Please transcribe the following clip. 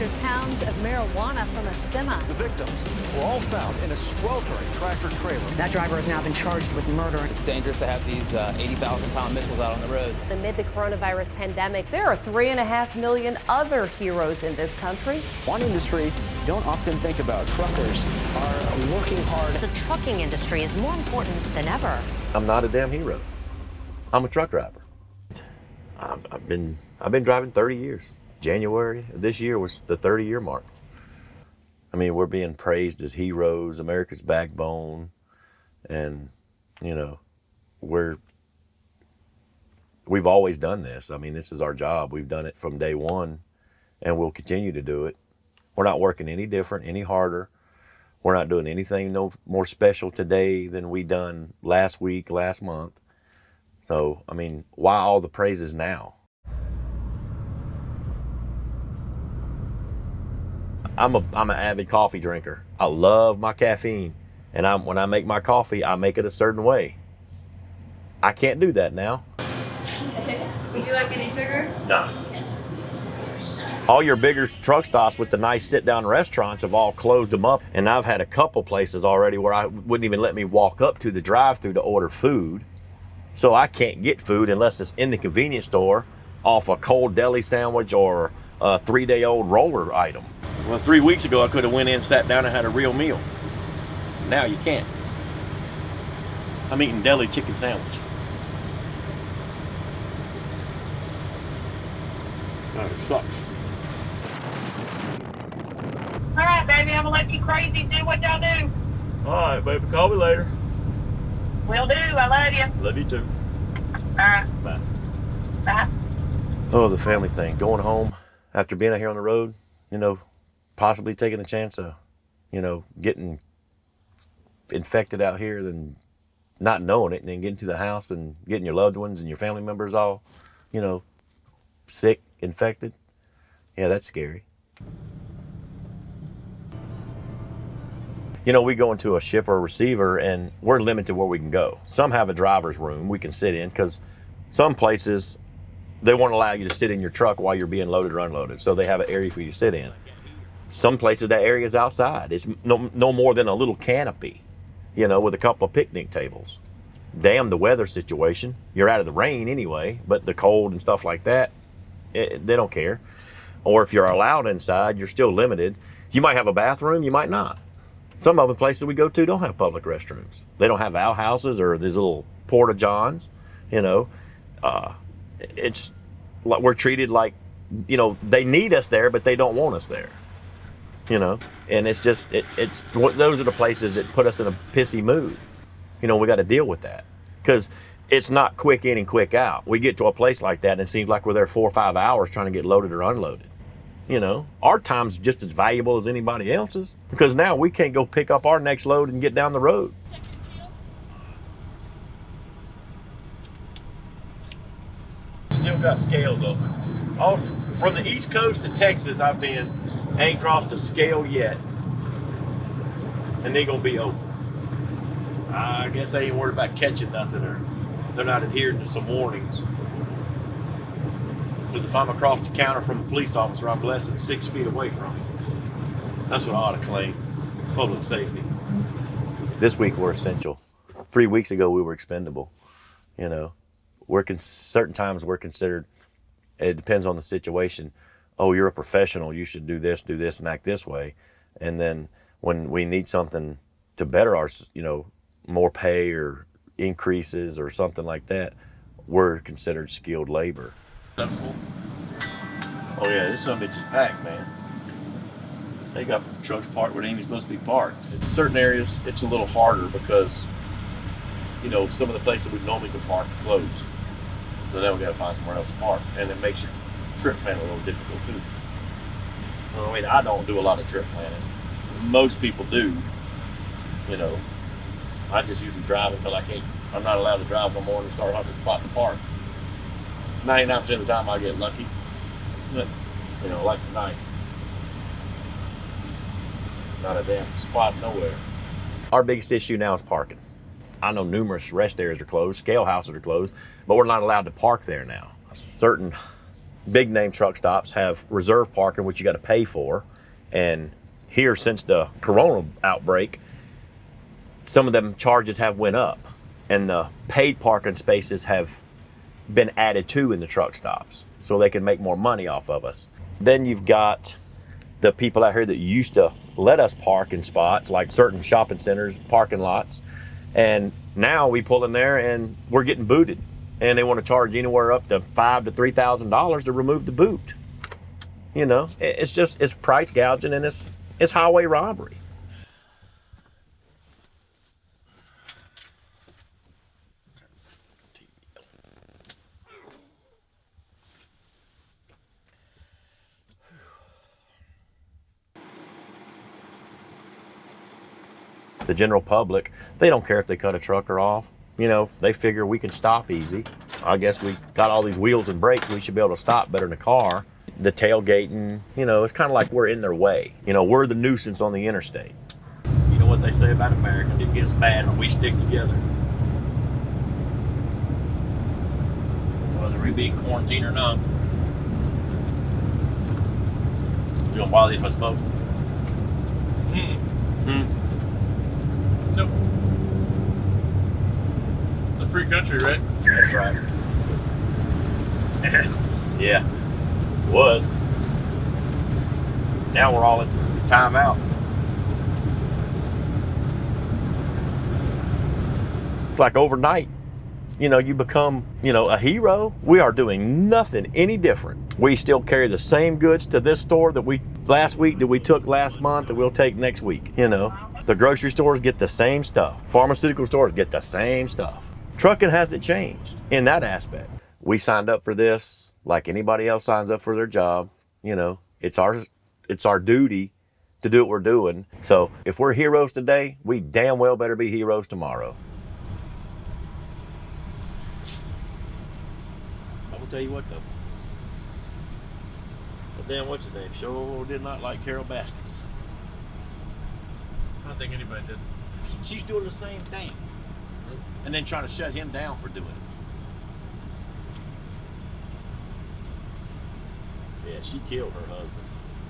200 pounds of marijuana from a semi. The victims were all found in a sweltering tractor trailer. That driver has now been charged with murder. It's dangerous to have these 80,000-pound missiles out on the road. Amid the coronavirus pandemic, there are 3.5 million other heroes in this country. One industry you don't often think about. Truckers are working hard. The trucking industry is more important than ever. I'm not a damn hero. I'm a truck driver. I've been driving 30 years. January of this year was the 30-year mark. I mean, we're being praised as heroes, America's backbone, and we've always done this. I mean, this is our job. We've done it from day one, and we'll continue to do it. We're not working any different, any harder. We're not doing anything no more special today than we done last week, last month. So, I mean, why all the praises now? I'm an avid coffee drinker. I love my caffeine. And when I make my coffee, I make it a certain way. I can't do that now. Would you like any sugar? No. All your bigger truck stops with the nice sit-down restaurants have all closed them up. And I've had a couple places already where I wouldn't even let me walk up to the drive-thru to order food. So I can't get food unless it's in the convenience store off a cold deli sandwich or a 3-day-old roller item. Well, 3 weeks ago, I could have went in, sat down, and had a real meal. Now you can't. I'm eating deli chicken sandwich. That sucks. All right, baby, I'm gonna let you crazy do what y'all do. All right, baby, call me later. Will do. I love you. Love you too. All right. Bye. Bye. Oh, the family thing. Going home after being out here on the road, possibly taking a chance of, getting infected out here, then not knowing it, and then getting to the house and getting your loved ones and your family members all, sick, infected. Yeah, that's scary. We go into a ship or a receiver and we're limited where we can go. Some have a driver's room we can sit in because some places, they won't allow you to sit in your truck while you're being loaded or unloaded. So they have an area for you to sit in. Some places that area is outside. It's no more than a little canopy, with a couple of picnic tables. Damn the weather situation. You're out of the rain anyway, but the cold and stuff like that, they don't care. Or if you're allowed inside, you're still limited. You might have a bathroom, you might not. Some of the places we go to don't have public restrooms. They don't have outhouses or these little porta johns. It's like we're treated like, they need us there, but they don't want us there. And it's just, those are the places that put us in a pissy mood. We got to deal with that because it's not quick in and quick out. We get to a place like that and it seems like we're there 4 or 5 hours trying to get loaded or unloaded. Our time's just as valuable as anybody else's because now we can't go pick up our next load and get down the road. Still got scales open. From the East Coast to Texas, ain't crossed a scale yet. And they're gonna be open. I guess they ain't worried about catching nothing or they're not adhering to some warnings. Because if I'm across the counter from a police officer, I'm less than 6 feet away from him. That's what I ought to claim. Public safety. This week we're essential. 3 weeks ago we were expendable. Certain times we're considered, it depends on the situation. Oh, you're a professional, you should do this, and act this way. And then when we need something to better our, more pay or increases or something like that, we're considered skilled labor. Oh yeah, this son of a bitch is packed, man. They got trucks parked where they ain't even supposed to be parked. In certain areas, it's a little harder because, some of the places we normally can park are closed. So now we got to find somewhere else to park, and it makes your trip plan a little difficult too. I don't do a lot of trip planning. Most people do. I just usually drive until I'm not allowed to drive no more and start hunting a spot to park. 99% of the time I get lucky, but, like tonight. Not a damn spot nowhere. Our biggest issue now is parking. I know numerous rest areas are closed, scale houses are closed, but we're not allowed to park there now. Certain big name truck stops have reserve parking, which you got to pay for. And here, since the corona outbreak, some of them charges have went up, and the paid parking spaces have been added to in the truck stops so they can make more money off of us. Then you've got the people out here that used to let us park in spots like certain shopping centers, parking lots, and now we pull in there and we're getting booted, and they want to charge anywhere up to $5,000 to $3,000 to remove the boot. You know, it's price gouging, and it's highway robbery. The general public, they don't care if they cut a trucker off. You know, they figure we can stop easy. I guess we got all these wheels and brakes, we should be able to stop better than a car. The tailgating, you know, it's kind of like we're in their way. You know, we're the nuisance on the interstate. You know what they say about Americans, it gets bad when we stick together. Whether we be in quarantine or not. You gonna bother if I smoke? So, it's a free country, right? That's right. Yeah, it was. Now we're all in timeout. It's like overnight, you know, you become, you know, a hero. We are doing nothing any different. We still carry the same goods to this store that we last week, that we took last month, that we'll take next week, you know. The grocery stores get the same stuff. Pharmaceutical stores get the same stuff. Trucking hasn't changed in that aspect. We signed up for this like anybody else signs up for their job. You know, it's our duty to do what we're doing. So if we're heroes today, we damn well better be heroes tomorrow. I will tell you what though. But damn, what's his name? Sure did not like Carol Baskets. I don't think anybody did. She's doing the same thing. And then trying to shut him down for doing it. Yeah, she killed her husband.